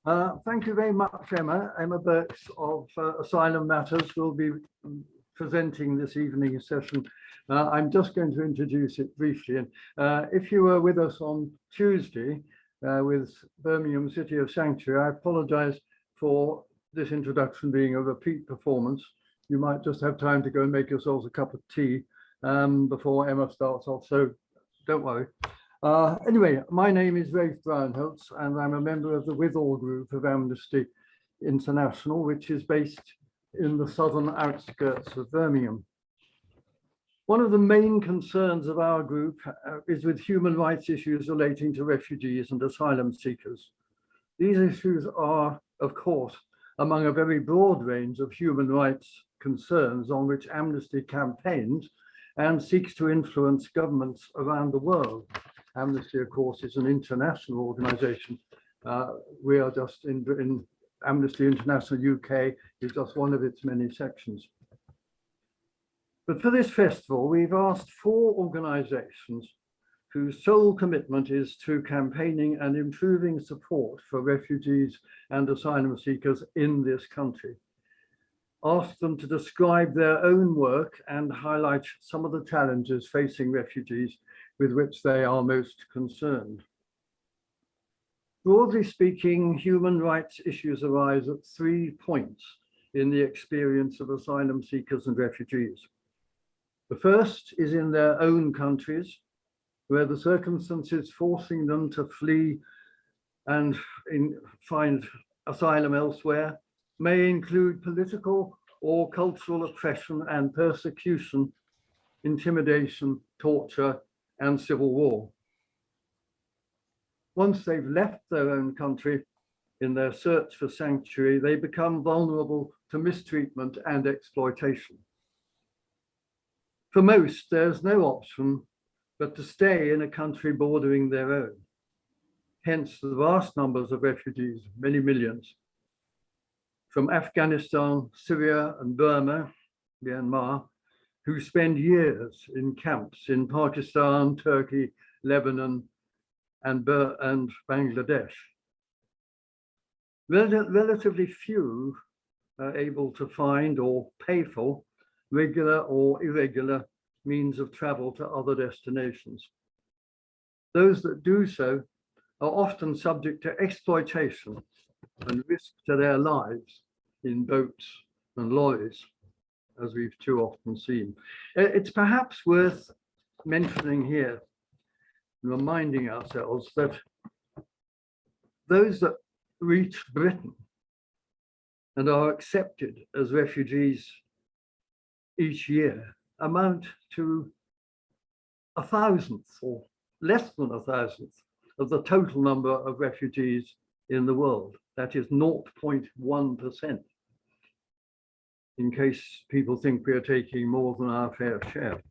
Thank you very much, Emma. Emma Burks of Asylum Matters will be presenting this evening's session. I'm just going to introduce it briefly. And if you were with us on Tuesday with Birmingham City of Sanctuary, I apologize for this introduction being a repeat performance. You might just have time to go and make yourselves a cup of tea before Emma starts off, so don't worry. Anyway, my name is Rafe Brownholtz, and I'm a member of the Withall Group of Amnesty International, which is based in the southern outskirts of Birmingham. One of the main concerns of our group is with human rights issues relating to refugees and asylum seekers. These issues are, of course, among a very broad range of human rights concerns on which Amnesty campaigns and seeks to influence governments around the world. Amnesty, of course, is an international organization. We are just in Amnesty International UK is just one of its many sections. But for this festival, we've asked 4 organizations whose sole commitment is to campaigning and improving support for refugees and asylum seekers in this country. Asked them to describe their own work and highlight some of the challenges facing refugees with which they are most concerned. Broadly speaking, human rights issues arise at 3 points in the experience of asylum seekers and refugees. The first is in their own countries, where the circumstances forcing them to flee and find asylum elsewhere may include political or cultural oppression and persecution, intimidation, torture, and civil war. Once they've left their own country in their search for sanctuary, they become vulnerable to mistreatment and exploitation. For most, there's no option but to stay in a country bordering their own. Hence the vast numbers of refugees, many millions, from Afghanistan, Syria, and Burma, Myanmar, who spend years in camps in Pakistan, Turkey, Lebanon, and Bangladesh. Relatively few are able to find or pay for regular or irregular means of travel to other destinations. Those that do so are often subject to exploitation and risk to their lives in boats and lorries, as we've too often seen. It's perhaps worth mentioning here, reminding ourselves that those that reach Britain and are accepted as refugees each year amount to 1,000th or less than 1,000th of the total number of refugees in the world. That is 0.1%, in case people think we are taking more than our fair share.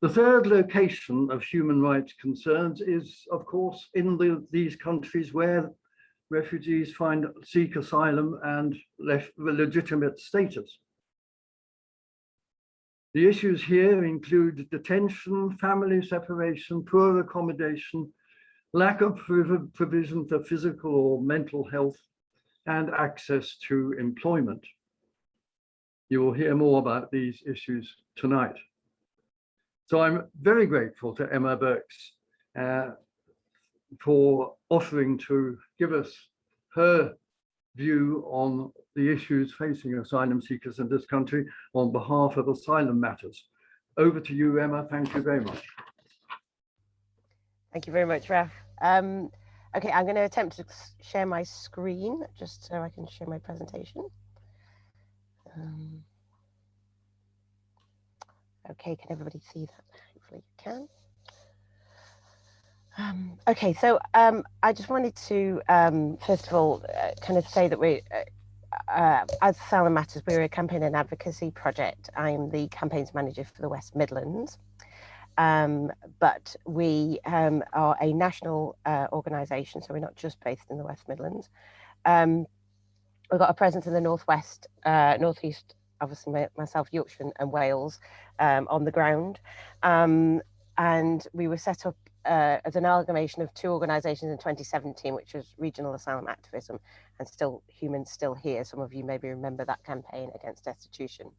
The third location of human rights concerns is, of course, in these countries where refugees seek asylum and legitimate status. The issues here include detention, family separation, poor accommodation, lack of provision for physical or mental health, and access to employment. You will hear more about these issues tonight. So I'm very grateful to Emma Burks for offering to give us her view on the issues facing asylum seekers in this country on behalf of Asylum Matters. Over to you, Emma. Thank you very much. Thank you very much, Raf. Okay, I'm going to attempt to share my screen just so I can share my presentation. Okay, can everybody see that? Hopefully you can. Okay, so I just wanted to, first of all, kind of say that we, as Asylum Matters, we're a campaign and advocacy project. I'm the campaigns manager for the West Midlands. But we are a national organisation, so we're not just based in the West Midlands. We've got a presence in the Northwest, Northeast, obviously myself, Yorkshire and Wales on the ground. And we were set up as an amalgamation of two organisations in 2017, which was Regional Asylum Activism and Still Humans Still Here. Some of you maybe remember that campaign against destitution.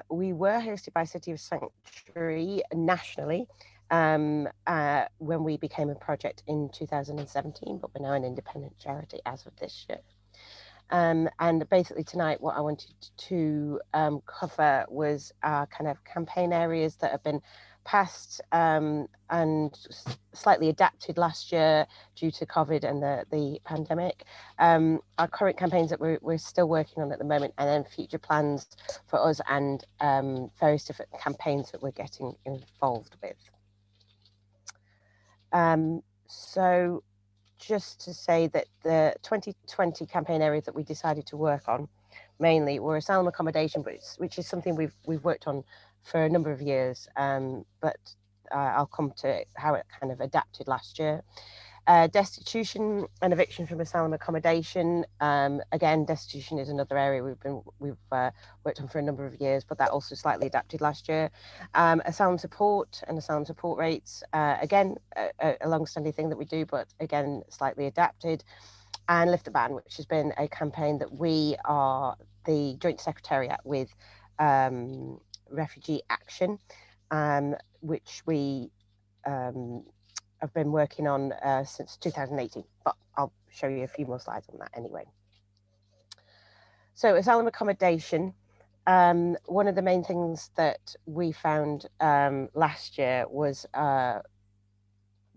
We were hosted by City of Sanctuary nationally when we became a project in 2017, but we're now an independent charity as of this year. And basically tonight, what I wanted to cover was our kind of campaign areas that have been passed and slightly adapted last year due to COVID and the pandemic. Our current campaigns that we're still working on at the moment, and then future plans for us and various different campaigns that we're getting involved with. So just to say that the 2020 campaign areas that we decided to work on mainly were asylum accommodation, which is something we've worked on for a number of years, but I'll come to how it kind of adapted last year. Destitution and eviction from asylum accommodation. Again, destitution is another area we've worked on for a number of years, but that also slightly adapted last year. Asylum support and asylum support rates. Again, a long-standing thing that we do, but again, slightly adapted. And Lift the Ban, which has been a campaign that we are the joint secretariat with Refugee Action, which we I've been working on since 2018, but I'll show you a few more slides on that anyway. So asylum accommodation, one of the main things that we found last year was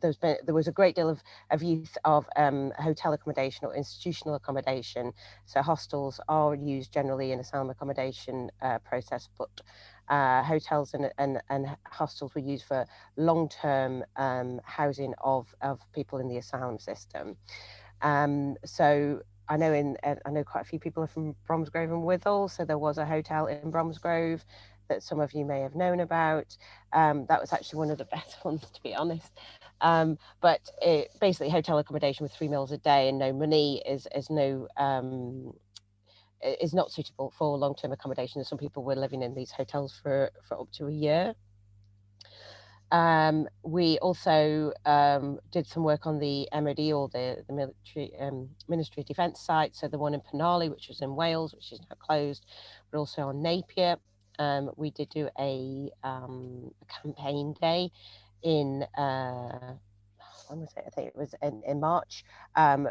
there was a great deal of use of hotel accommodation or institutional accommodation. So hostels are used generally in asylum accommodation process, but hotels and hostels were used for long-term housing of people in the asylum system. So I know quite a few people are from Bromsgrove and Withall, so there was a hotel in Bromsgrove that some of you may have known about. That was actually one of the best ones, to be honest. But basically hotel accommodation with 3 meals a day and no money is not suitable for long-term accommodation. Some people were living in these hotels for up to a year. We also did some work on the MOD, or the military Ministry of Defence site. So the one in Penally, which was in Wales, which is now closed, but also on Napier. We did do a campaign day in when was it? I think it was in March,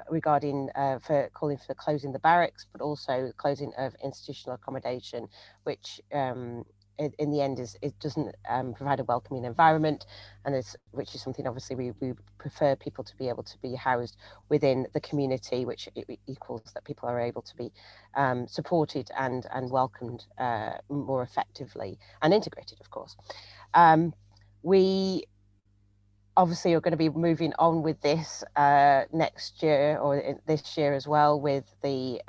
regarding for calling for closing the barracks, but also closing of institutional accommodation, which in the end it doesn't provide a welcoming environment, and which is something obviously we prefer people to be able to be housed within the community, which equals that people are able to be supported and welcomed more effectively and integrated, of course. We obviously are going to be moving on with this next year, or this year as well, with the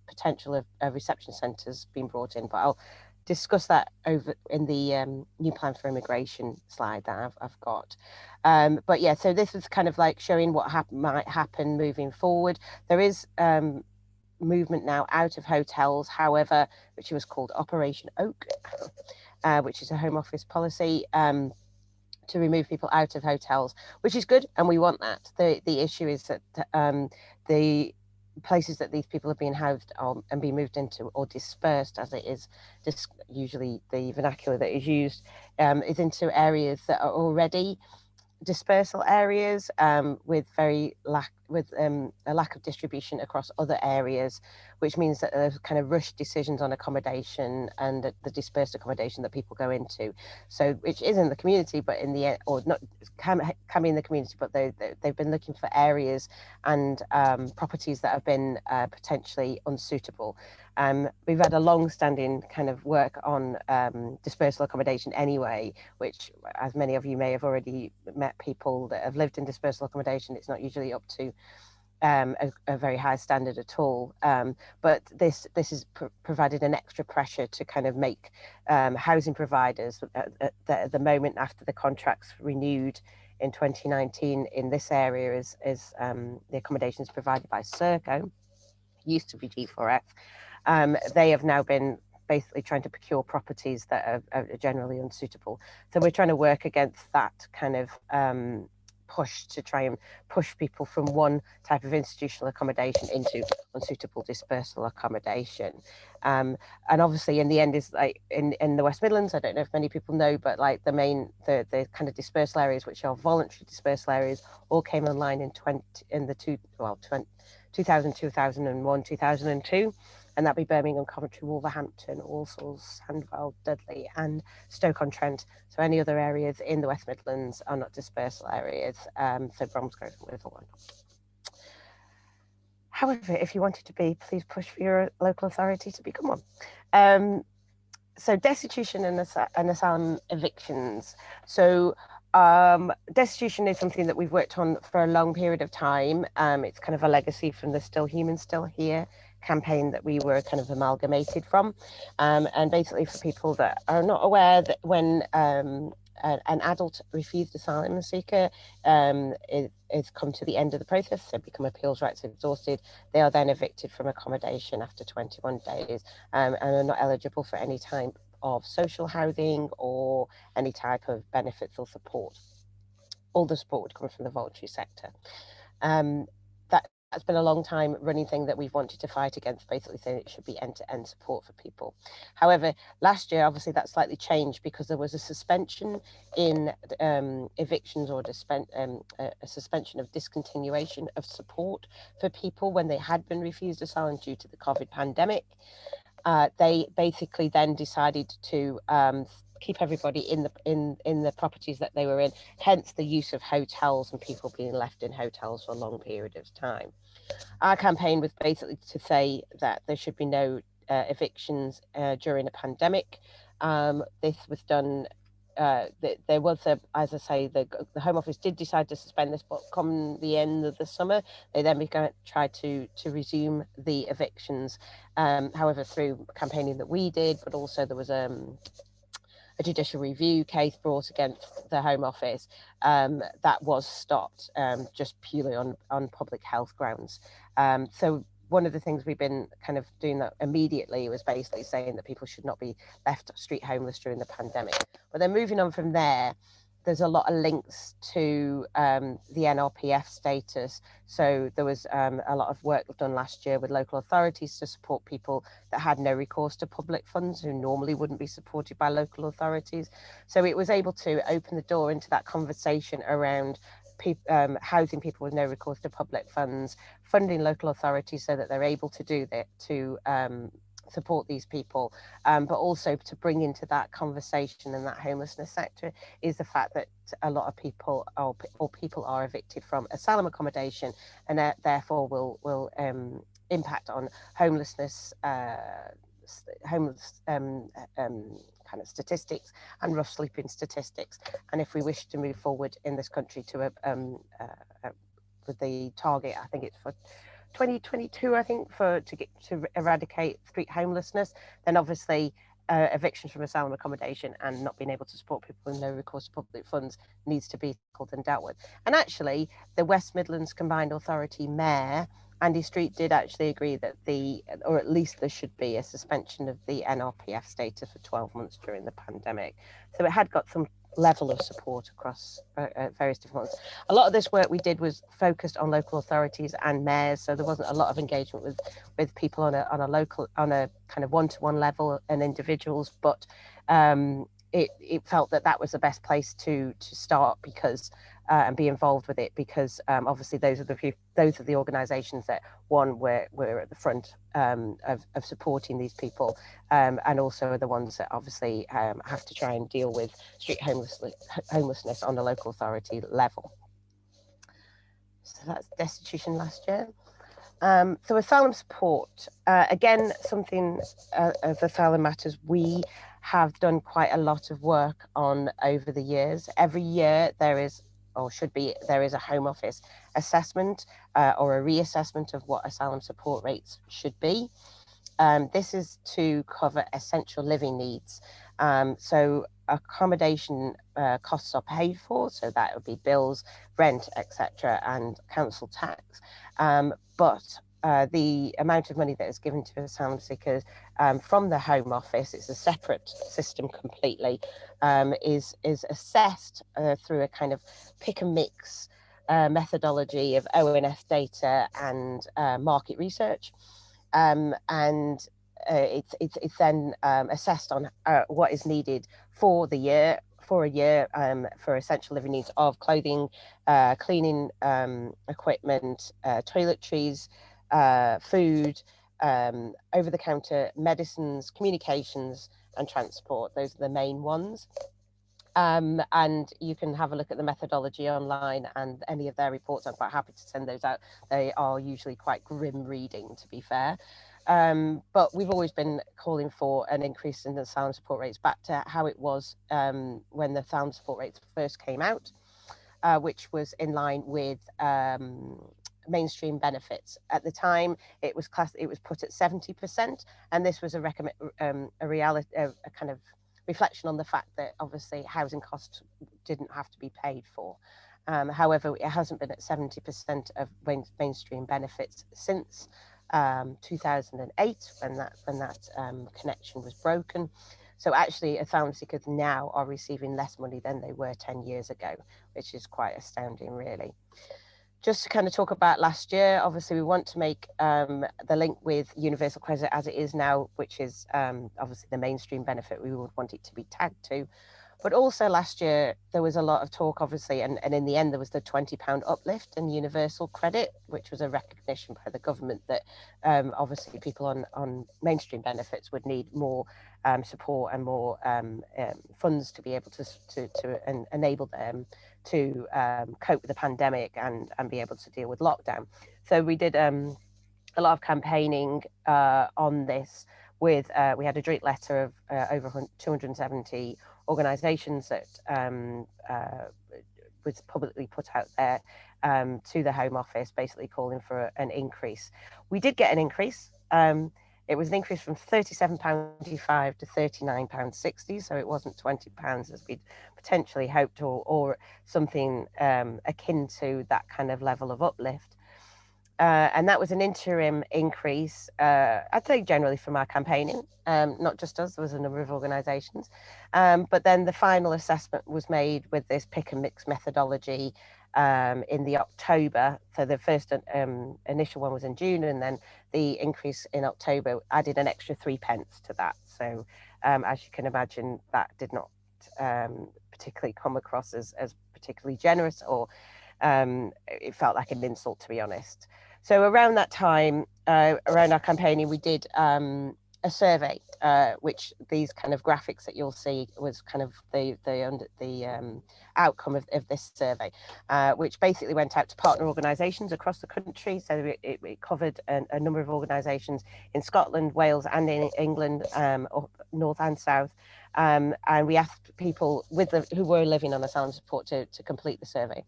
potential of reception centres being brought in, but I'll discuss that over in the new plan for immigration slide that I've got. But yeah, so this is kind of like showing what might happen moving forward. There is movement now out of hotels, however, which was called Operation Oak, which is a Home Office policy, to remove people out of hotels, which is good, and we want that. The issue is that the places that these people are being housed on and being moved into, or dispersed, as it is just usually the vernacular that is used, is into areas that are already dispersal areas, with a lack of distribution across other areas, which means that there's kind of rushed decisions on accommodation and the dispersed accommodation that people go into. So which is in the community, but in the, or not, can be in the community, but they've been looking for areas and properties that have been potentially unsuitable. We've had a long-standing kind of work on dispersal accommodation anyway, which, as many of you may have already met people that have lived in dispersal accommodation, it's not usually up to a very high standard at all. But this has provided an extra pressure to kind of make housing providers at the moment, after the contracts renewed in 2019 in this area, is the accommodation is provided by Serco, used to be G4F. They have now been basically trying to procure properties that are generally unsuitable. So we're trying to work against that kind of push to try and push people from one type of institutional accommodation into unsuitable dispersal accommodation. And obviously in the end is like in the West Midlands, I don't know if many people know, but like the kind of dispersal areas, which are voluntary dispersal areas, all came online in 2000, 2001, 2002. And that'd be Birmingham, Coventry, Wolverhampton, Walsall, Sandwell, Dudley, and Stoke-on-Trent. So any other areas in the West Midlands are not dispersal areas. So Bromsgrove and Witherwell. However, if you wanted to be, please push for your local authority to become one. So destitution and asylum evictions. So destitution is something that we've worked on for a long period of time. It's kind of a legacy from the Still Human, Still Here campaign that we were kind of amalgamated from. And basically for people that are not aware, that when an adult refused asylum seeker is come to the end of the process, so become appeals rights exhausted, they are then evicted from accommodation after 21 days and are not eligible for any type of social housing or any type of benefits or support. All the support would come from the voluntary sector. That's been a long time running thing that we've wanted to fight against, basically saying it should be end-to-end support for people. However, last year, obviously that slightly changed because there was a suspension in evictions or a suspension of discontinuation of support for people when they had been refused asylum due to the COVID pandemic. They basically then decided to keep everybody in the properties that they were in, hence the use of hotels and people being left in hotels for a long period of time. Our campaign was basically to say that there should be no evictions during a pandemic. This was done. There was as I say, the Home Office did decide to suspend this, but come the end of the summer, they then tried to resume the evictions. However, through campaigning that we did, but also there was a judicial review case brought against the Home Office that was stopped just purely on public health grounds. So one of the things we've been kind of doing that immediately was basically saying that people should not be left street homeless during the pandemic. But then moving on from there, there's a lot of links to the NRPF status. So there was a lot of work done last year with local authorities to support people that had no recourse to public funds who normally wouldn't be supported by local authorities. So it was able to open the door into that conversation around housing people with no recourse to public funds, funding local authorities so that they're able to do that, to support these people, but also to bring into that conversation and that homelessness sector is the fact that a lot of people are evicted from asylum accommodation, and therefore will impact on homelessness, kind of statistics and rough sleeping statistics. And if we wish to move forward in this country to with the target, I think it's for 2022, I think, to eradicate street homelessness, then obviously evictions from asylum accommodation and not being able to support people with no recourse to public funds needs to be tackled and dealt with. And actually, the West Midlands Combined Authority Mayor, Andy Street, did actually agree that or at least there should be a suspension of the NRPF status for 12 months during the pandemic. So it had got some level of support across various different ones. A lot of this work we did was focused on local authorities and mayors, so there wasn't a lot of engagement with people on a kind of one-to-one level and individuals, but it felt that was the best place to start because and be involved with it, because obviously those are the organisations that were at the front of supporting these people, and also are the ones that obviously have to try and deal with street homelessness on a local authority level. So that's destitution last year. So asylum support, again, something of Asylum Matters we have done quite a lot of work on over the years. Every year there is a Home Office assessment or a reassessment of what asylum support rates should be. This is to cover essential living needs. So accommodation costs are paid for, so that would be bills, rent, etc., and council tax. But the amount of money that is given to asylum seekers from the Home Office, it's a separate system completely, is assessed through a kind of pick and mix methodology of ONS data and market research. It's then assessed on what is needed for a year for essential living needs of clothing, cleaning equipment, toiletries, food, over-the-counter medicines, communications, and transport. Those are the main ones. And you can have a look at the methodology online and any of their reports. I'm quite happy to send those out. They are usually quite grim reading, to be fair. But we've always been calling for an increase in the asylum support rates back to how it was when the asylum support rates first came out, which was in line with mainstream benefits. At the time, it was put at 70%, and this was a kind of reflection on the fact that obviously housing costs didn't have to be paid for. However, it hasn't been at 70% of mainstream benefits since 2008, when that connection was broken. So actually, asylum seekers now are receiving less money than they were 10 years ago, which is quite astounding, really. Just to kind of talk about last year, obviously we want to make the link with universal credit as it is now, which is obviously the mainstream benefit we would want it to be tagged to. But also last year, there was a lot of talk, obviously, and in the end, there was the £20 uplift in universal credit, which was a recognition by the government that obviously people on mainstream benefits would need more support and more funds to be able to enable them to cope with the pandemic and be able to deal with lockdown. So we did a lot of campaigning on this with, we had a joint letter of over 270 organisations that was publicly put out there to the Home Office, basically calling for an increase. We did get an increase. It was an increase from £37.25 to £39.60, so it wasn't £20 as we'd potentially hoped, or something akin to that kind of level of uplift. And that was an interim increase, I'd say generally from our campaigning, not just us, there was a number of organisations. But then the final assessment was made with this pick and mix methodology in the October. So the first initial one was in June, and then the increase in October added an extra 3p to that. So as you can imagine, that did not particularly come across as particularly generous, or it felt like an insult, to be honest. So around that time, around our campaigning, we did a survey, which these kind of graphics that you'll see was kind of the outcome of this survey, which basically went out to partner organisations across the country. So it covered a number of organisations in Scotland, Wales, and in England, north and south. And we asked people who were living on asylum support to complete the survey,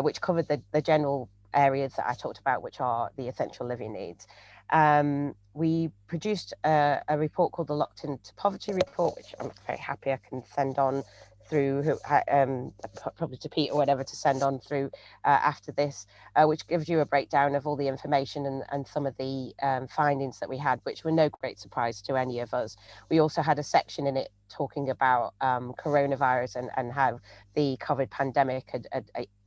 which covered the general areas that I talked about, which are the essential living needs. We produced a report called the Locked Into Poverty Report, which I'm very happy I can send on through, probably to Pete or whatever, to send on through after this, which gives you a breakdown of all the information and some of the findings that we had, which were no great surprise to any of us. We also had a section in it talking about coronavirus and how the COVID pandemic had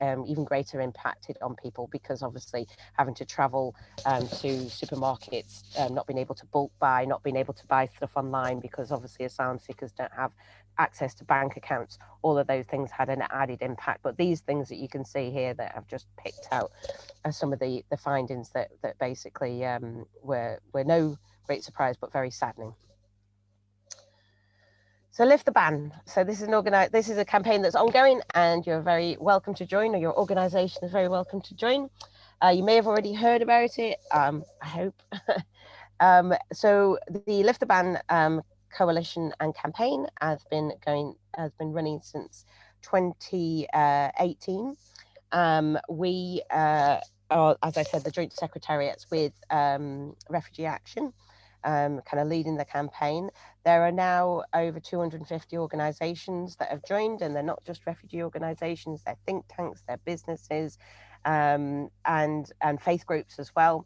even greater impacted on people, because obviously having to travel to supermarkets, not being able to bulk buy, not being able to buy stuff online because obviously asylum seekers don't have access to bank accounts, all of those things had an added impact. But these things that you can see here that I've just picked out are some of the findings that basically were no great surprise, but very saddening. So Lift the Ban. So this is a campaign that's ongoing, and you're very welcome to join, or your organisation is very welcome to join. You may have already heard about it, I hope. So the Lift the Ban coalition and campaign has been running since 2018. We are, as I said, the joint secretariats with Refugee Action, kind of leading the campaign. There are now over 250 organisations that have joined, and they're not just refugee organisations, they're think tanks, they're businesses, and faith groups as well.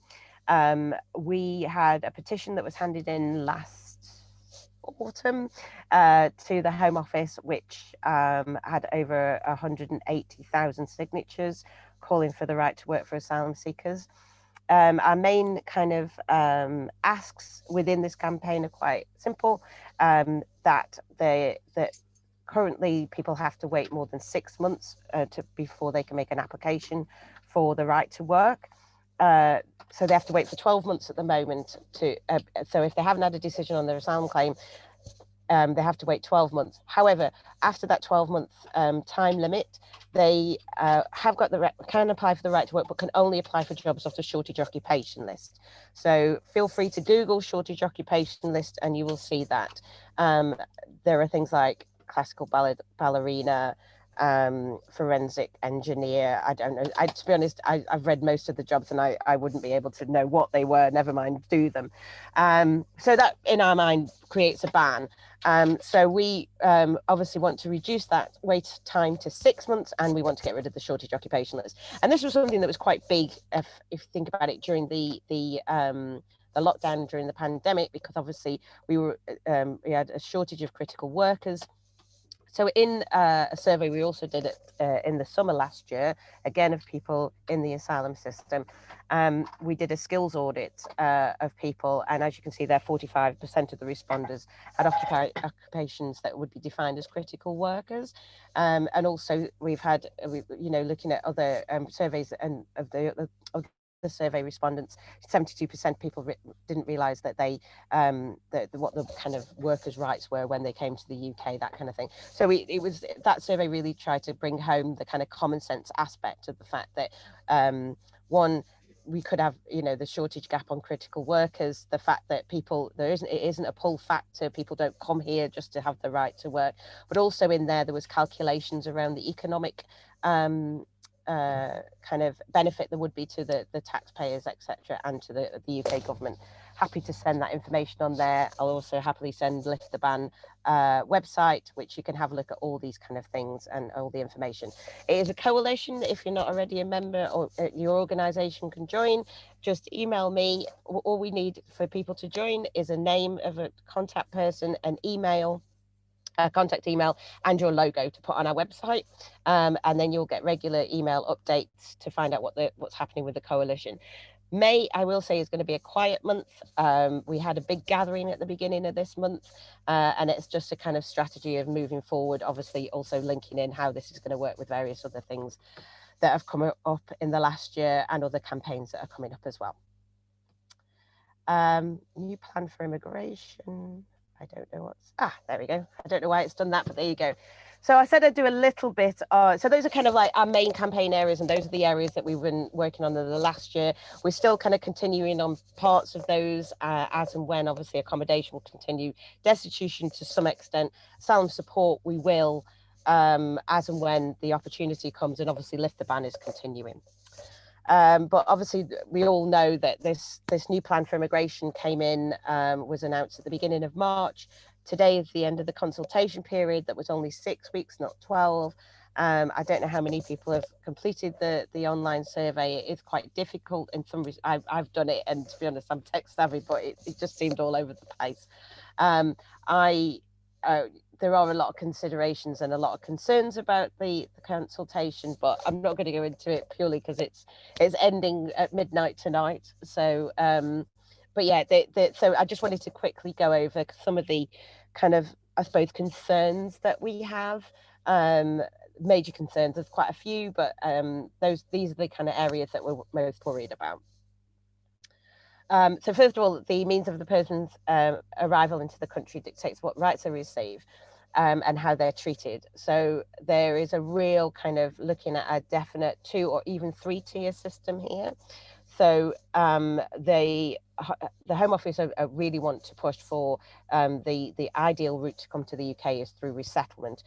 We had a petition that was handed in last autumn to the Home Office, which had over 180,000 signatures calling for the right to work for asylum seekers. Our main kind of asks within this campaign are quite simple, that currently people have to wait more than 6 months before they can make an application for the right to work. So they have to wait for 12 months at the moment so if they haven't had a decision on their asylum claim, they have to wait 12 months. However, after that 12-month time limit, they can apply for the right to work, but can only apply for jobs off the shortage occupation list. So feel free to Google shortage occupation list, and you will see that there are things like classical ballerina, forensic engineer. I don't know. To be honest, I've read most of the jobs and I wouldn't be able to know what they were, never mind do them. So that in our mind creates a ban. So we obviously want to reduce that wait time to 6 months, and we want to get rid of the shortage occupation list. And this was something that was quite big, if you think about it, during the lockdown during the pandemic, because obviously we had a shortage of critical workers. So in a survey we also did it in the summer last year, again of people in the asylum system, we did a skills audit of people, and as you can see there, 45% of the responders had occupations that would be defined as critical workers. And also we've had, looking at other surveys and of the survey respondents, 72% people didn't realise that what the kind of workers' rights were when they came to the UK, that kind of thing. So that survey really tried to bring home the kind of common sense aspect of the fact that one, we could have, the shortage gap on critical workers, the fact that it isn't a pull factor, people don't come here just to have the right to work, but also in there was calculations around the economic kind of benefit there would be to the taxpayers, etc., and to the UK government. Happy to send that information on there. I'll also happily send Lift the Ban website, which you can have a look at all these kind of things and all the information. It is a coalition. If you're not already a member or your organisation can join, just email me. All we need for people to join is a name of a contact person, an email, contact email, and your logo to put on our website, and then you'll get regular email updates to find out what's happening with the coalition. May, I will say, is going to be a quiet month. We had a big gathering at the beginning of this month, and it's just a kind of strategy of moving forward, obviously also linking in how this is going to work with various other things that have come up in the last year and other campaigns that are coming up as well. New plan for immigration. I don't know there we go. I don't know why it's done that, but there you go. So I said I'd do a little bit. So those are kind of like our main campaign areas, and those are the areas that we've been working on in the last year. We're still kind of continuing on parts of those as and when, obviously, accommodation will continue. Destitution to some extent. Asylum support, we will, as and when the opportunity comes, and obviously Lift the Ban is continuing. But obviously we all know that this new plan for immigration came in, was announced at the beginning of March. Today is the end of the consultation period. That was only 6 weeks, not 12. I don't know how many people have completed the online survey. It is quite difficult in some reasons. I've done it, and to be honest, I'm tech savvy, but it just seemed all over the place. There are a lot of considerations and a lot of concerns about the consultation, but I'm not going to go into it purely because it's ending at midnight tonight. So, but yeah, so I just wanted to quickly go over some of the kind of, I suppose, concerns that we have. Major concerns, there's quite a few, but these are the kind of areas that we're most worried about. So first of all, the means of the person's arrival into the country dictates what rights they receive and how they're treated. So there is a real kind of looking at a definite 2 or even 3-tier system here. So the Home Office really want to push for the ideal route to come to the UK is through resettlement.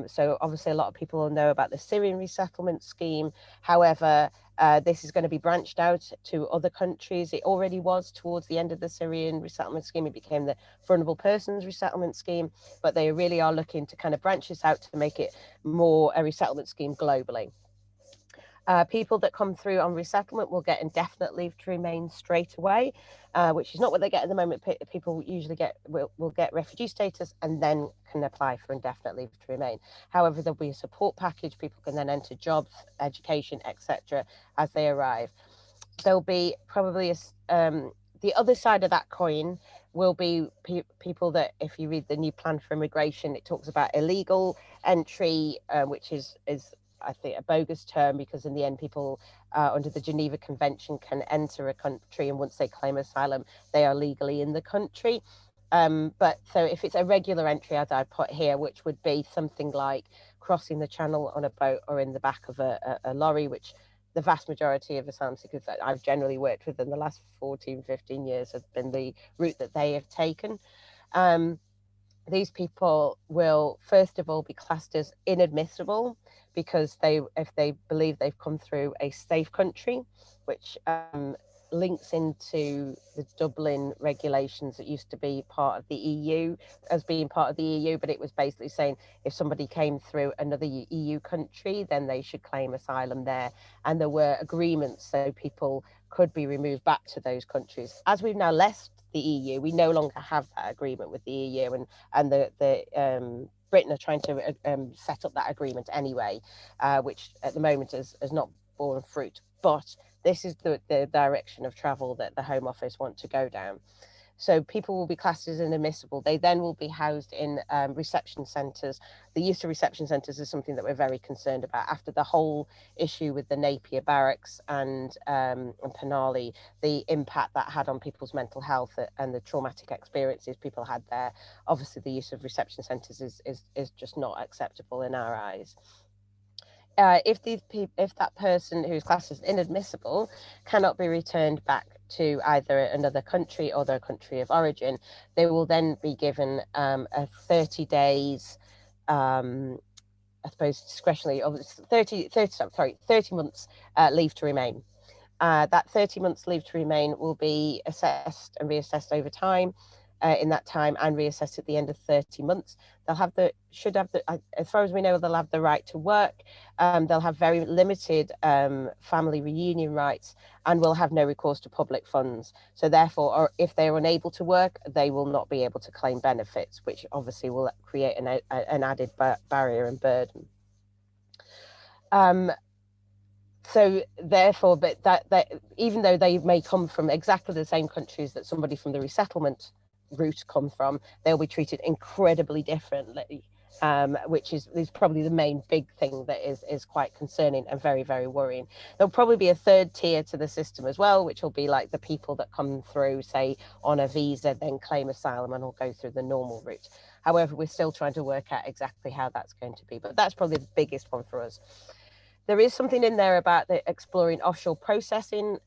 So obviously a lot of people will know about the Syrian resettlement scheme. However, this is going to be branched out to other countries. It already was towards the end of the Syrian resettlement scheme. It became the vulnerable persons resettlement scheme, but they really are looking to kind of branch this out to make it more a resettlement scheme globally. People that come through on resettlement will get indefinite leave to remain straight away, which is not what they get at the moment. People usually will get refugee status and then can apply for indefinite leave to remain. However, there'll be a support package. People can then enter jobs, education, etc. as they arrive. There'll be probably the other side of that coin will be people that, if you read the new plan for immigration, it talks about illegal entry, which is I think a bogus term, because in the end people under the Geneva Convention can enter a country, and once they claim asylum they are legally in the country. But so if it's a regular entry, as I put here, which would be something like crossing the channel on a boat or in the back of a lorry, which the vast majority of asylum seekers that I've generally worked with in the last 14, 15 years have been the route that they have taken. These people will first of all be classed as inadmissible, because if they believe they've come through a safe country, which links into the Dublin regulations that used to be part of the EU as being part of the EU, but it was basically saying if somebody came through another EU country, then they should claim asylum there. And there were agreements so people could be removed back to those countries. As we've now left the EU, we no longer have that agreement with the EU, and the Britain are trying to set up that agreement anyway, which at the moment has not borne fruit. But this is the direction of travel that the Home Office want to go down. So people will be classed as inadmissible. They then will be housed in reception centres. The use of reception centres is something that we're very concerned about after the whole issue with the Napier barracks and Penally, the impact that had on people's mental health and the traumatic experiences people had there. Obviously, the use of reception centres is just not acceptable in our eyes. If that person who's classed as inadmissible cannot be returned back to either another country or their country of origin, they will then be given a 30 days, I suppose discretionary, 30 months leave to remain. That 30 months leave to remain will be assessed and reassessed over time. In that time, and reassessed at the end of 30 months. They'll have as far as we know, they'll have the right to work. They'll have very limited family reunion rights, and will have no recourse to public funds. So therefore, or if they're unable to work, they will not be able to claim benefits, which obviously will create an added barrier and burden. So therefore, but that even though they may come from exactly the same countries that somebody from the resettlement route come from, they'll be treated incredibly differently, which is probably the main big thing that is quite concerning and very, very worrying. There'll probably be a third tier to the system as well, which will be like the people that come through, say, on a visa, then claim asylum and will go through the normal route. However, we're still trying to work out exactly how that's going to be, but that's probably the biggest one for us. There is something in there about exploring offshore processing.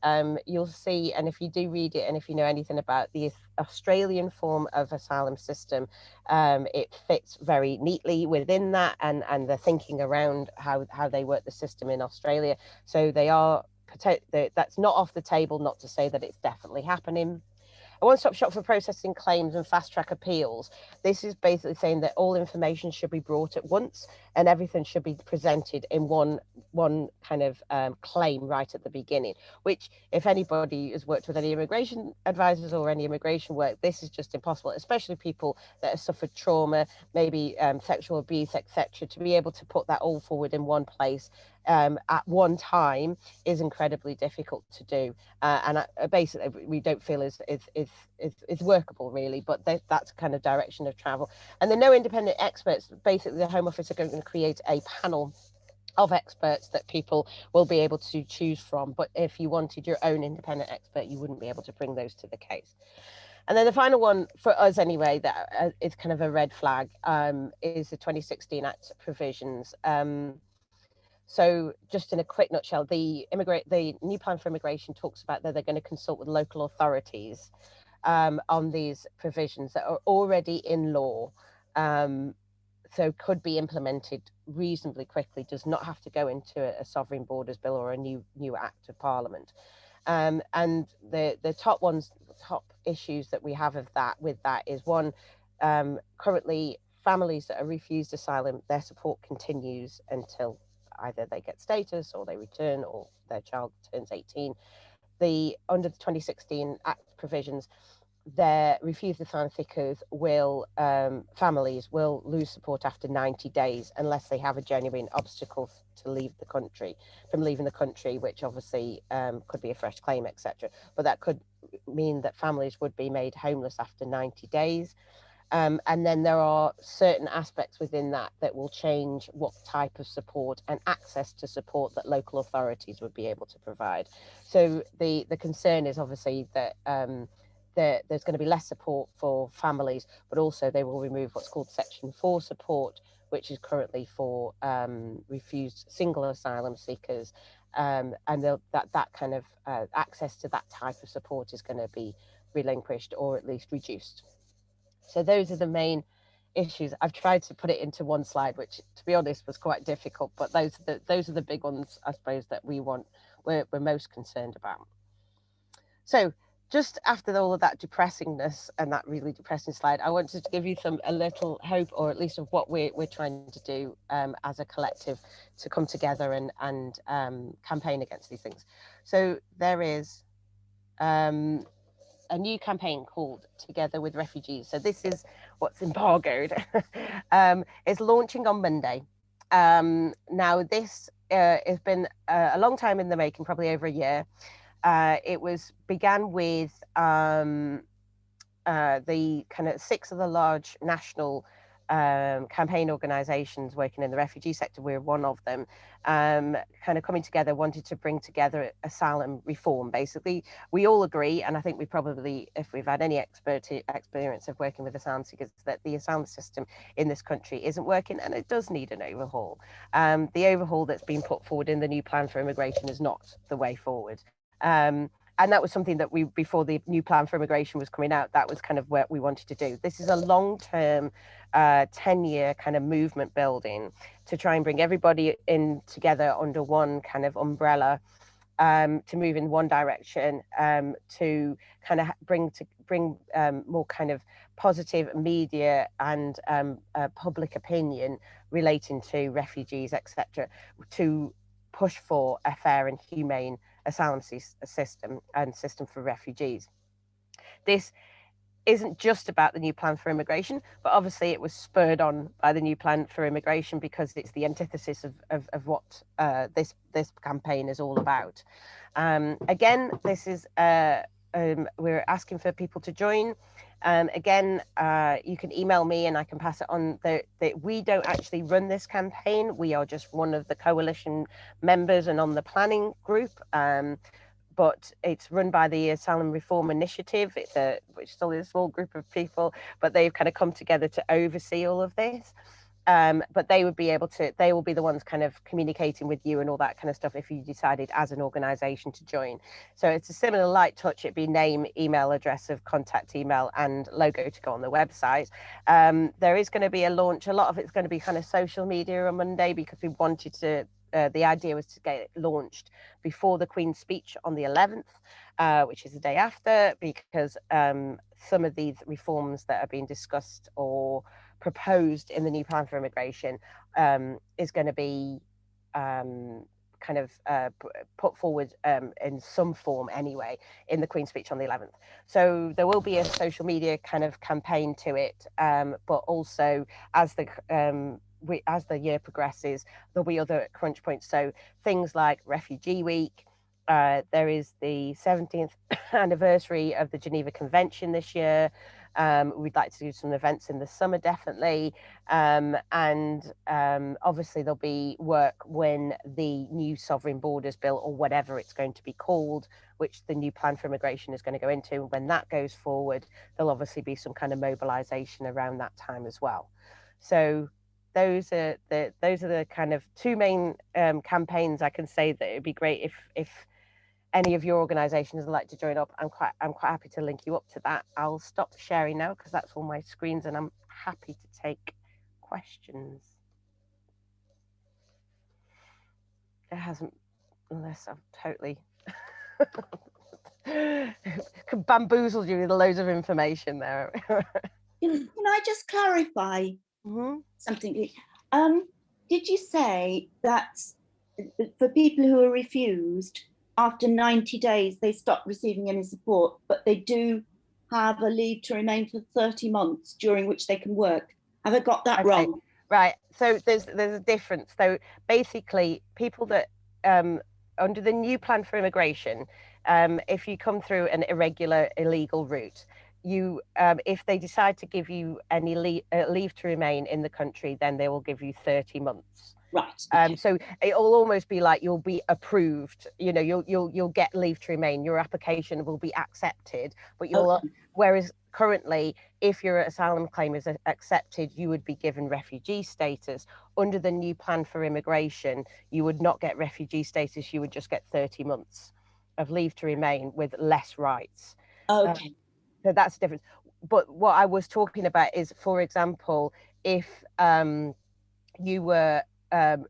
You'll see, and if you do read it, and if you know anything about the Australian form of asylum system, it fits very neatly within that, and the thinking around how they work the system in Australia. So that's not off the table, not to say that it's definitely happening. A one-stop shop for processing claims and fast-track appeals. This is basically saying that all information should be brought at once, and everything should be presented in one kind of claim right at the beginning, which, if anybody has worked with any immigration advisors or any immigration work, this is just impossible, especially people that have suffered trauma, maybe sexual abuse, etc. To be able to put that all forward in one place at one time is incredibly difficult to do, and basically we don't feel is workable really, but that's kind of direction of travel. And the no independent experts, basically the Home Office are going to create a panel of experts that people will be able to choose from, but if you wanted your own independent expert, you wouldn't be able to bring those to the case. And then the final one for us anyway, that is kind of a red flag, is the 2016 Act provisions. So just in a quick nutshell, the new plan for immigration talks about that they're going to consult with local authorities on these provisions that are already in law, so could be implemented reasonably quickly, does not have to go into a sovereign borders bill or a new act of parliament. And the top issues that we have with that is one, currently families that are refused asylum, their support continues until either they get status or they return or their child turns 18. Under the 2016 Act provisions, their refused asylum seekers will, families will lose support after 90 days unless they have a genuine obstacle to leave the country, from leaving the country, which obviously could be a fresh claim, etc. But that could mean that families would be made homeless after 90 days. And then there are certain aspects within that that will change what type of support and access to support that local authorities would be able to provide. So the concern is obviously that there's going to be less support for families, but also they will remove what's called Section 4 support, which is currently for refused single asylum seekers. And that kind of access to that type of support is going to be relinquished or at least reduced. So those are the main issues. I've tried to put it into one slide, which to be honest was quite difficult, but those are the big ones, I suppose, that we're most concerned about. So just after all of that depressingness and that really depressing slide, I wanted to give you a little hope, or at least of what we're trying to do as a collective to come together and campaign against these things. So there is a new campaign called Together with Refugees. So this is what's embargoed. It's launching on Monday. Now this has been a long time in the making, probably over a year. It began with the kind of 6 of the large national campaign organisations working in the refugee sector. We're one of them, kind of coming together, wanted to bring together asylum reform. Basically, we all agree, and I think we probably, if we've had any experience of working with asylum seekers, that the asylum system in this country isn't working and it does need an overhaul. The overhaul that's been put forward in the new plan for immigration is not the way forward. And that was something that before the new plan for immigration was coming out, that was kind of what we wanted to do. This is a long-term, 10-year kind of movement building to try and bring everybody in together under one kind of umbrella, to move in one direction, to kind of bring more kind of positive media and public opinion relating to refugees, etc., to push for a fair and humane asylum system and system for refugees. This isn't just about the new plan for immigration, but obviously it was spurred on by the new plan for immigration because it's the antithesis of what this campaign is all about. Again, this is we're asking for people to join. Again, you can email me and I can pass it on. We don't actually run this campaign. We are just one of the coalition members and on the planning group. But it's run by the Asylum Reform Initiative. Which still is a small group of people, but they've kind of come together to oversee all of this. But they will be the ones kind of communicating with you and all that kind of stuff if you decided as an organisation to join. So it's a similar light touch. It'd be name, email address of contact email and logo to go on the website. There is going to be a launch. A lot of it's going to be kind of social media on Monday because we wanted to, the idea was to get it launched before the Queen's speech on the 11th, which is the day after, because some of these reforms that are being discussed or proposed in the new plan for immigration is going to be kind of put forward in some form anyway in the Queen's speech on the 11th. So there will be a social media kind of campaign to it, but also as the year progresses, there'll be other crunch points. So things like Refugee Week. There is the 17th anniversary of the Geneva Convention this year. We'd like to do some events in the summer, definitely. And obviously there'll be work when the new Sovereign Borders Bill, or whatever it's going to be called, which the new plan for immigration is going to go into. When that goes forward, there'll obviously be some kind of mobilization around that time as well. So those are the kind of 2 main campaigns. I can say that it'd be great if any of your organizations would like to join up. I'm quite happy to link you up to that. I'll stop sharing now because that's all my screens, and I'm happy to take questions. It hasn't, unless I've totally bamboozled you with loads of information there. Can I just clarify something? Did you say that for people who are refused, after 90 days, they stop receiving any support, but they do have a leave to remain for 30 months during which they can work. Have I got that wrong? Right. So there's a difference. So basically, people that under the new plan for immigration, if you come through an irregular, illegal route, you if they decide to give you any leave to remain in the country, then they will give you 30 months. Right. Okay. So it'll almost be like you'll be approved. You know, you'll get leave to remain. Your application will be accepted, but you'll Okay. whereas currently, if your asylum claim is accepted, you would be given refugee status. Under the new plan for immigration, you would not get refugee status. You would just get 30 months of leave to remain with less rights. Okay. So that's the difference. But what I was talking about is, for example, if you were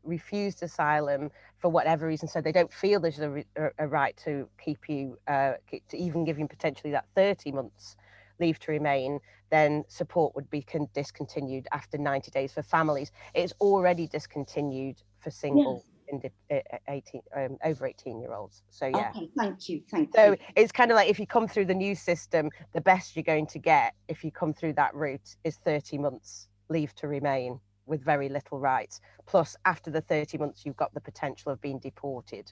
refused asylum for whatever reason, so they don't feel there's a right to keep you, to even give you potentially that 30 months leave to remain, then support would be discontinued after 90 days for families. It's already discontinued for single 18 over 18-year-olds. So yeah. Okay, thank you. So it's kind of like, if you come through the new system, the best you're going to get if you come through that route is 30 months leave to remain with very little rights. Plus, after the 30 months, you've got the potential of being deported.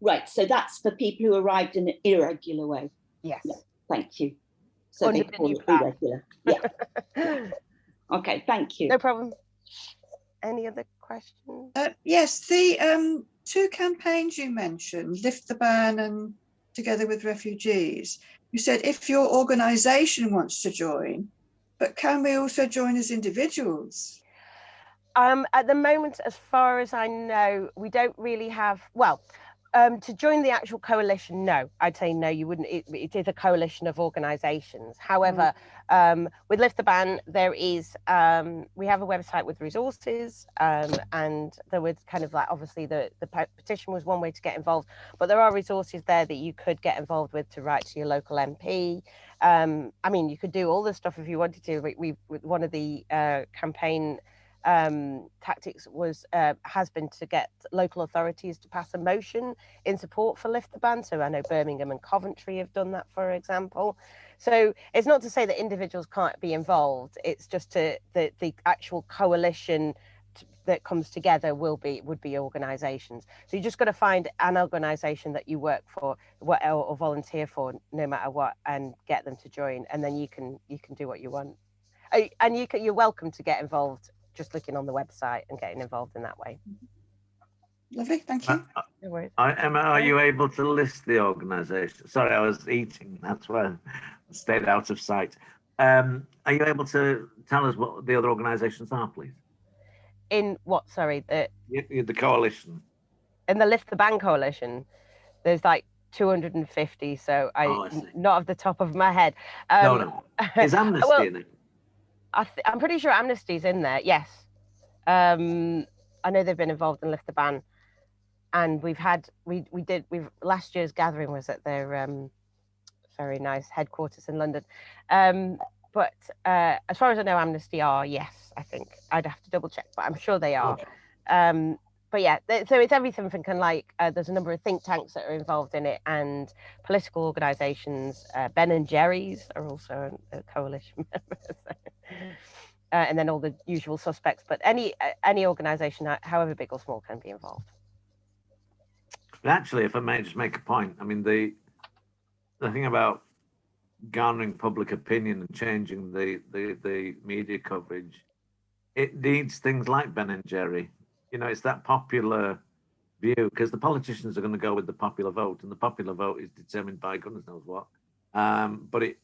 Right. So that's for people who arrived in an irregular way. Yes. Yeah, thank you. So Under they the call new it plan. irregular. Yeah. Okay, thank you. No problem. Any other questions? Yes, the two campaigns you mentioned, Lift the Ban and Together with Refugees, you said if your organisation wants to join, but can we also join as individuals? At the moment, as far as I know, we don't really have, well, to join the actual coalition, no, I'd say no, you wouldn't. It is a coalition of organisations. However, with Lift the Ban, there is, we have a website with resources, and there was kind of like, obviously the petition was one way to get involved, but there are resources there that you could get involved with to write to your local MP. I mean, you could do all this stuff if you wanted to. We one of the campaign tactics was has been to get local authorities to pass a motion in support for Lift the Ban. So I know Birmingham and Coventry have done that, for example. So it's not to say that individuals can't be involved. It's just the actual coalition that comes together would be organisations. So you just got to find an organisation that you work for, or volunteer for, no matter what, and get them to join, and then you can do what you want. And you're welcome to get involved just looking on the website and getting involved in that way. Lovely, thank you. No worries. Emma, are you able to list the organisation? Sorry, I was eating, that's why I stayed out of sight. Are you able to tell us what the other organisations are, please? In what, sorry? The coalition. In the Lift the Ban coalition, there's like 250, so I not off the top of my head. No. Is Amnesty in it? I'm pretty sure Amnesty's in there, yes. I know they've been involved in Lift the Ban, and last year's gathering was at their very nice headquarters in London. But as far as I know, Amnesty are, yes, I think. I'd have to double check, but I'm sure they are. Okay. But yeah, so it's everything from kind of like, there's a number of think tanks that are involved in it, and political organisations. Ben & Jerry's are also a coalition member. So. And then all the usual suspects, but any organisation, however big or small, can be involved. Actually, if I may just make a point, I mean, the thing about garnering public opinion and changing the media coverage, it needs things like Ben & Jerry. You know, it's that popular view, because the politicians are going to go with the popular vote, and the popular vote is determined by goodness knows what. But it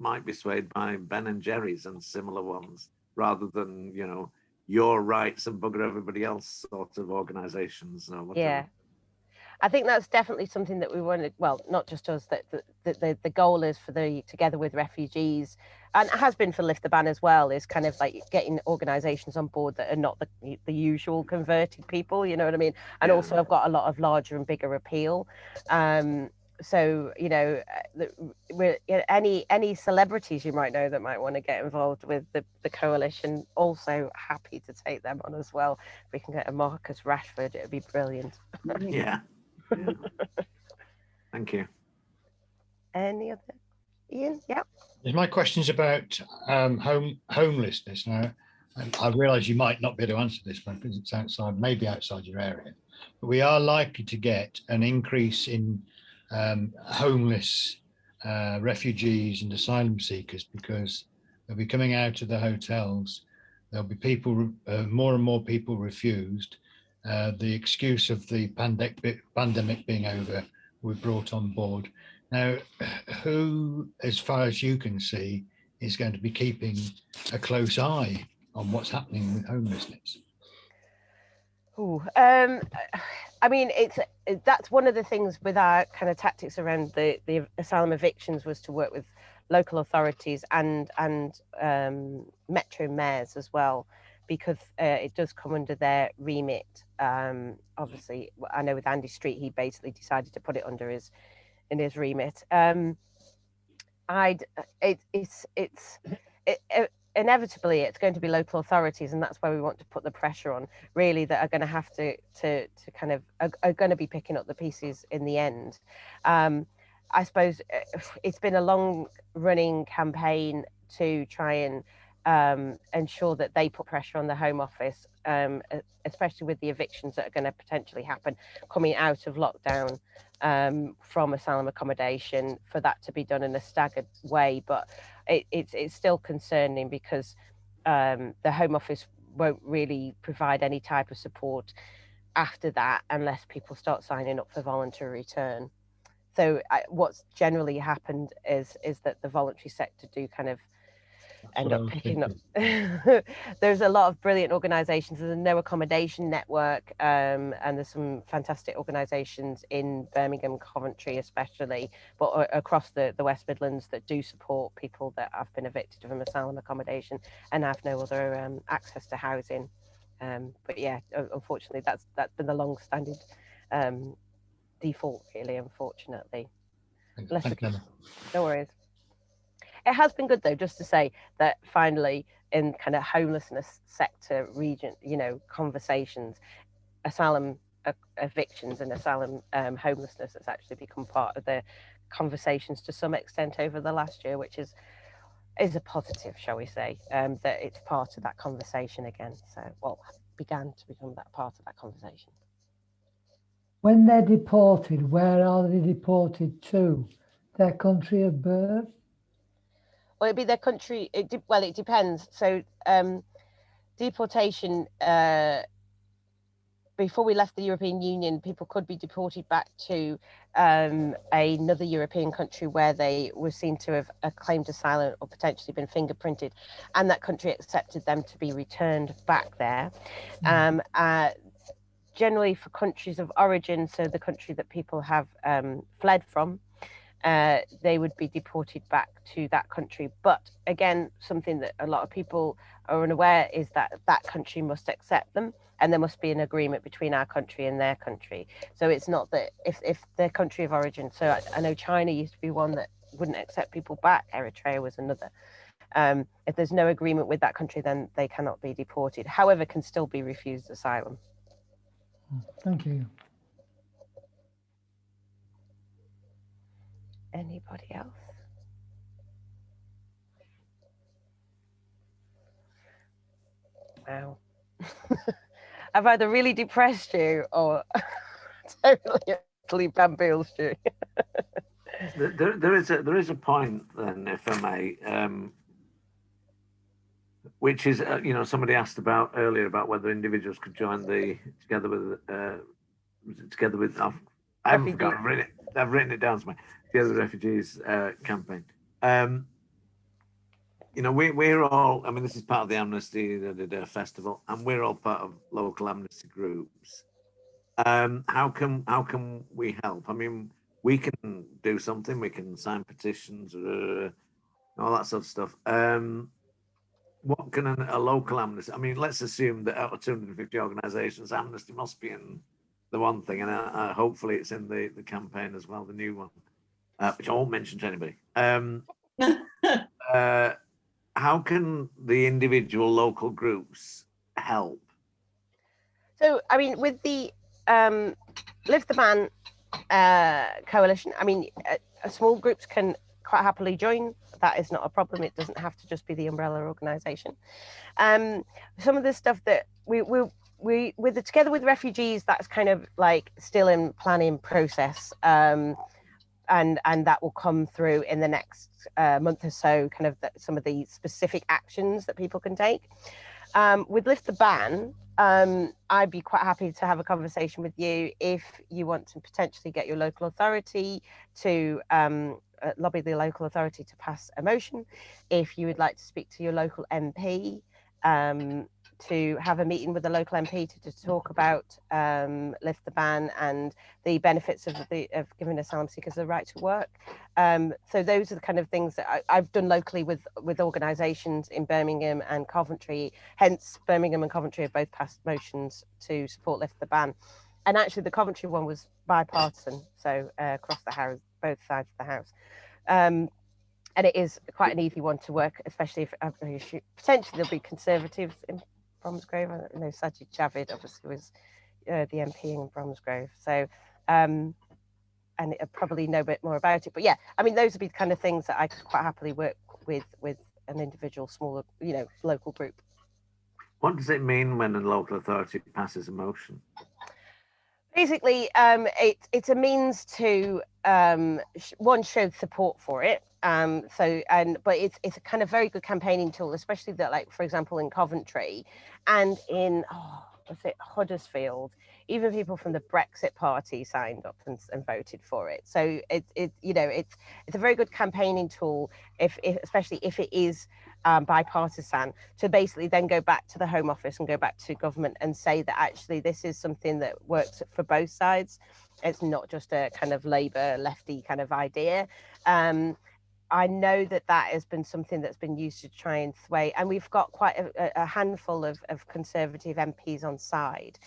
might be swayed by Ben & Jerry's and similar ones, rather than, you know, your rights and bugger everybody else sort of organisations. Yeah. I think that's definitely something that we wanted, well, not just us, that the goal is for the Together with Refugees, and it has been for Lift the Ban as well, is kind of like getting organisations on board that are not the usual converted people, you know what I mean? And also I've got a lot of larger and bigger appeal. so you know, any celebrities you might know that might want to get involved with the coalition, also happy to take them on as well. If we can get a Marcus Rashford, it would be brilliant. Yeah. Thank you. Any other? Ian? Yeah. My question's about homelessness. Now, I realise you might not be able to answer this one because it's outside, maybe outside your area, but we are likely to get an increase in homeless refugees and asylum seekers because they'll be coming out of the hotels. There'll be people, more and more people refused. The excuse of the pandemic being over, we're brought on board. Now, who, as far as you can see, is going to be keeping a close eye on what's happening with homelessness? Ooh, I mean, that's one of the things with our kind of tactics around the asylum evictions was to work with local authorities and metro mayors as well, because it does come under their remit. Obviously, I know with Andy Street, he basically decided to put it under his remit. Inevitably it's going to be local authorities, and that's where we want to put the pressure on, really, that are going to have to kind of are going to be picking up the pieces in the end. I suppose it's been a long running campaign to try and ensure that they put pressure on the Home Office, especially with the evictions that are going to potentially happen coming out of lockdown, from asylum accommodation, for that to be done in a staggered way. But it's still concerning because the Home Office won't really provide any type of support after that unless people start signing up for voluntary return. So what's generally happened is that the voluntary sector do kind of end up picking up. There's a lot of brilliant organisations. There's a No Accommodation Network, and there's some fantastic organisations in Birmingham, Coventry especially, but across the West Midlands that do support people that have been evicted from asylum accommodation and have no other access to housing. But yeah, unfortunately, that's been the long-standing default, really, unfortunately. No worries. It has been good, though, just to say that finally in kind of homelessness sector region, you know, conversations, asylum evictions and asylum homelessness has actually become part of the conversations to some extent over the last year, which is a positive, shall we say, that it's part of that conversation again. So, well, began to become that part of that conversation. When they're deported, where are they deported to? Their country of birth? Well, it'd be their country. It depends. So, deportation. Before we left the European Union, people could be deported back to another European country where they were seen to have claimed asylum or potentially been fingerprinted, and that country accepted them to be returned back there. Generally, for countries of origin, so the country that people have fled from, they would be deported back to that country. But again, something that a lot of people are unaware is that that country must accept them, and there must be an agreement between our country and their country. So it's not that if their country of origin, so I know China used to be one that wouldn't accept people back, Eritrea was another. If there's no agreement with that country, then they cannot be deported, however, can still be refused asylum. Thank you. Anybody else? Wow. I've either really depressed you or totally bamboozled you. There is a point then, if I may, which is, you know, somebody asked about earlier about whether individuals could join together with I haven't forgotten, I've written it down somewhere, Together with Refugees campaign. You know, we're all, I mean, this is part of the Amnesty Festival, and we're all part of local amnesty groups. How can we help? I mean, we can do something, we can sign petitions, all that sort of stuff. What can a local amnesty, I mean, let's assume that out of 250 organisations, amnesty must be in the one thing, and hopefully it's in the campaign as well, the new one. which I won't mention to anybody. How can the individual local groups help? So, I mean, with the Lift the Ban coalition, I mean, small groups can quite happily join. That is not a problem. It doesn't have to just be the umbrella organisation. Some of the stuff that we with the Together with Refugees, that's kind of like still in planning process, and that will come through in the next month or so. Kind of some of the specific actions that people can take. With Lift the Ban, I'd be quite happy to have a conversation with you if you want to potentially get your local authority to lobby the local authority to pass a motion. If you would like to speak to your local MP, to have a meeting with the local MP to talk about Lift the Ban and the benefits of giving asylum seekers the right to work. So those are the kind of things that I've done locally with organisations in Birmingham and Coventry. Hence, Birmingham and Coventry have both passed motions to support Lift the Ban. And actually, the Coventry one was bipartisan, so across the house, both sides of the house. And it is quite an easy one to work, especially if potentially there'll be Conservatives in Bromsgrove. I don't know, Sajid Javid obviously was the MP in Bromsgrove. So, and I probably know a bit more about it. But yeah, I mean, those would be the kind of things that I could quite happily work with an individual, smaller, local group. What does it mean when a local authority passes a motion? Basically, it's a means to one, show support for it. But it's a kind of very good campaigning tool, especially that, like, for example, in Coventry and in Huddersfield, even people from the Brexit party signed up and voted for it. So it's a very good campaigning tool, especially if it is bipartisan, to basically then go back to the Home Office and go back to government and say that actually this is something that works for both sides. It's not just a kind of Labour lefty kind of idea. I know that has been something that's been used to try and sway, and we've got quite a handful of Conservative MPs on side.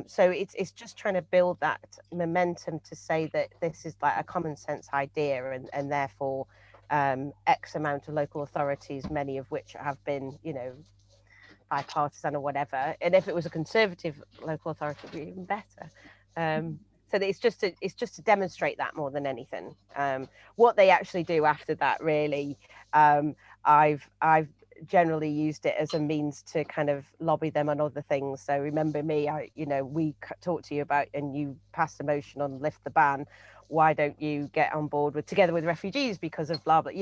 So it's just trying to build that momentum to say that this is like a common sense idea, and therefore X amount of local authorities, many of which have been, bipartisan or whatever. And if it was a Conservative local authority, it would be even better. So it's just to demonstrate that more than anything. What they actually do after that, really, I've generally used it as a means to kind of lobby them on other things. So remember me, we talked to you about, and you passed a motion on Lift the Ban. Why don't you get on board with Together with Refugees because of blah blah?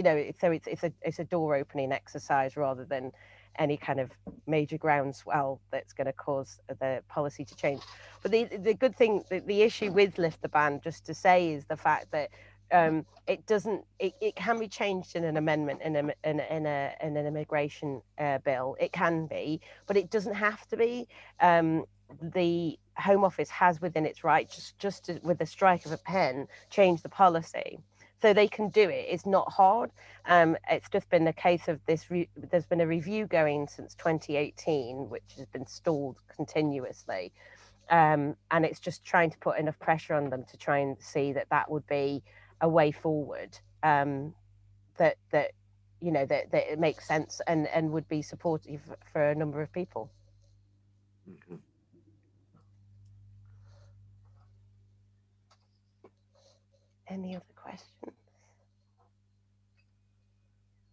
So it's a door opening exercise rather than any kind of major groundswell that's going to cause the policy to change. But the good thing, the issue with Lift the Ban, just to say, is the fact that it can be changed in an amendment in an immigration bill. It can be, but it doesn't have to be. The Home Office has within its right, just to, with the strike of a pen, change the policy. So they can do it. It's not hard. It's just been a case of this. There's been a review going since 2018, which has been stalled continuously. And it's just trying to put enough pressure on them to try and see that would be a way forward, that it makes sense and would be supportive for a number of people. Okay. Any other questions?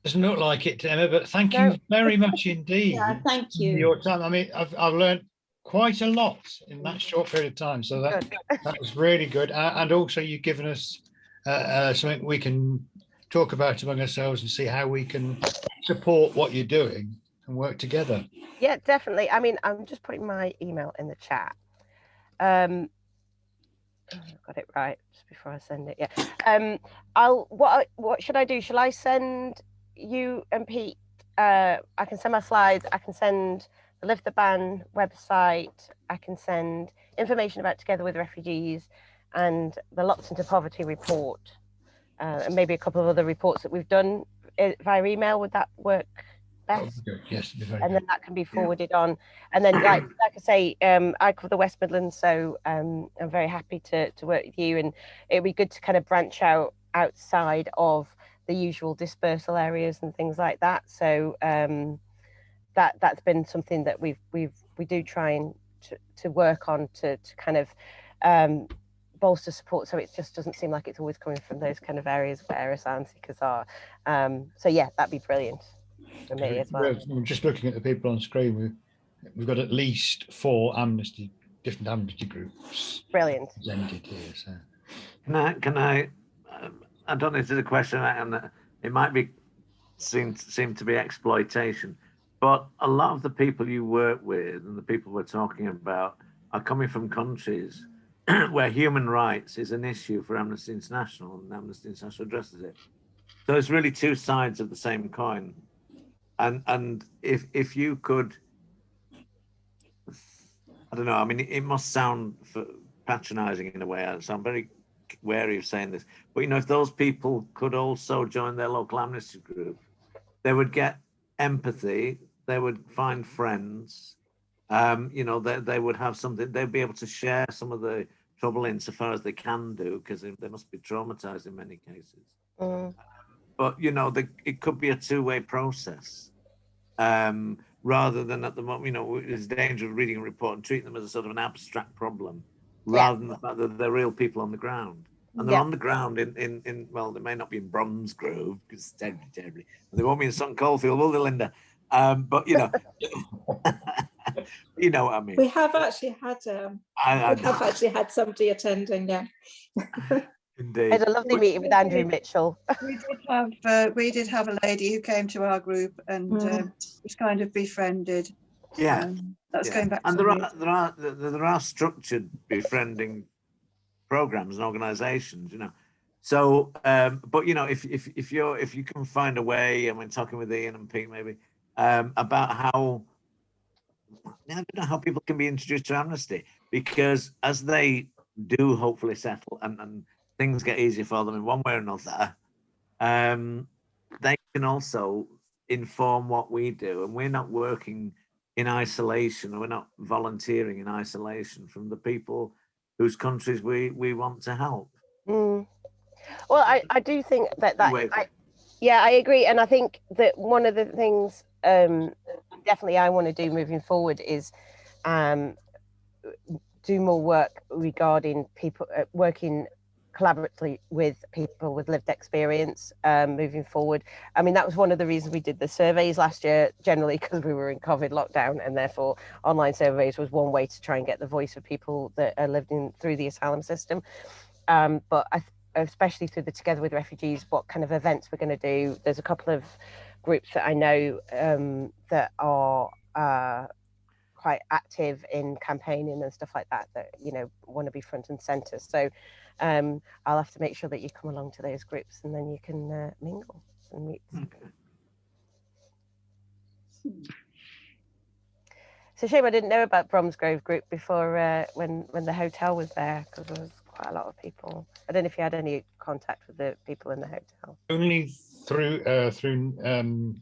Doesn't look like it, Emma, but thank you very much indeed. Yeah, thank you. For your time. I mean, I've learned quite a lot in that short period of time, so that was really good. And also, you've given us something we can talk about among ourselves and see how we can support what you're doing and work together. Yeah, definitely. I mean, I'm just putting my email in the chat. Got it right just before I send it. Yeah. What should I do? Shall I send you and Pete? I can send my slides. I can send the Lift the Ban website. I can send information about Together with Refugees and the Locked into Poverty report, and maybe a couple of other reports that we've done via email. Would that work best? Oh, yes, and then that can be forwarded on. And then, like I say, I cover the West Midlands, so I'm very happy to work with you. And it'd be good to kind of branch out outside of the usual dispersal areas and things like that. So that's been something that we do try and to work on to kind of bolster support, so it just doesn't seem like it's always coming from those kind of areas where asylum seekers are. So yeah, that'd be brilliant for me as well. We're just looking at the people on screen. We've got at least 4 different amnesty groups Brilliant. presented here. So Can I don't know if it's a question, and it might be seem to be exploitation, but a lot of the people you work with and the people we're talking about are coming from countries where human rights is an issue for Amnesty International, and Amnesty International addresses it. So it's really 2 sides of the same coin. And if you could, I don't know, I mean, it must sound patronizing in a way, so I'm very wary of saying this, but you know, if those people could also join their local amnesty group, they would get empathy, they would find friends, you know, they would have something, they'd be able to share some of the trouble insofar as they can do, because they must be traumatized in many cases. But you know, it could be a 2-way process, rather than at the moment, you know, there's danger of reading a report and treating them as a sort of an abstract problem, rather than the fact that they're real people on the ground. And they're on the ground in well, they may not be in Bromsgrove, because it's terribly, and they won't be in Sutton Coldfield, will they, Linda? But you know, you know what I mean. We have actually had somebody attending, yeah. Indeed. I had a lovely meeting with Andrew Mitchell. We did have a lady who came to our group and was kind of befriended. Yeah, that's going back. And there are structured befriending programs and organisations, you know. So, but you know, if you can find a way, I mean, talking with Ian and Pete maybe about how, I don't know how people can be introduced to Amnesty, because as they do hopefully settle and things get easier for them in one way or another, they can also inform what we do, and we're not working in isolation, or we're not volunteering in isolation from the people whose countries we want to help. Well, I do think that I agree, and I think that one of the things definitely I want to do moving forward is do more work regarding people working collaboratively with people with lived experience moving forward. I mean, that was one of the reasons we did the surveys last year, generally because we were in COVID lockdown, and therefore online surveys was one way to try and get the voice of people that are living through the asylum system. But especially through the Together with Refugees, what kind of events we're going to do. There's a couple of groups that I know that are quite active in campaigning and stuff like that, that, you know, want to be front and center. So I'll have to make sure that you come along to those groups, and then you can mingle and meet. Okay. It's a shame I didn't know about Bromsgrove group before when the hotel was there, because there was quite a lot of people. I don't know if you had any contact with the people in the hotel. only through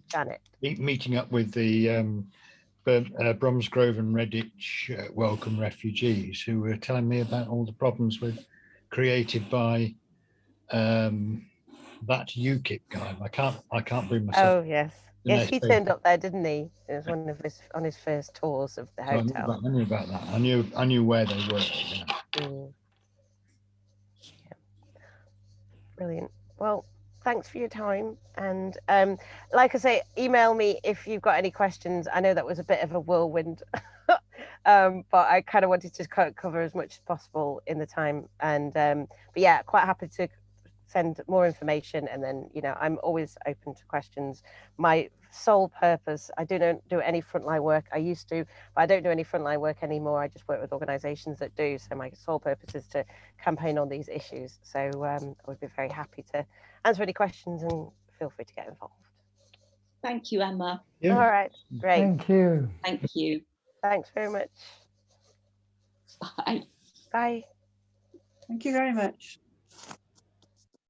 Janet. meeting up with the Bromsgrove and Redditch welcome refugees, who were telling me about all the problems created by that UKIP guy. I can't bring myself. Oh yes, yes, he turned up there, didn't he? It was on his first tours of the hotel. I knew about that. I knew where they were. You know. Yeah. Brilliant. Well, thanks for your time, and like I say, email me if you've got any questions. I know that was a bit of a whirlwind, but I kind of wanted to cover as much as possible in the time, and but yeah, quite happy to send more information, and then, you know, I'm always open to questions. My sole purpose, I don't do any frontline work. I used to, but I don't do any frontline work anymore. I just work with organisations that do. So my sole purpose is to campaign on these issues. So I would be very happy to answer any questions, and feel free to get involved. Thank you, Emma. Yeah. All right, great. Thank you. Thank you. Thanks very much. Bye. Bye. Thank you very much.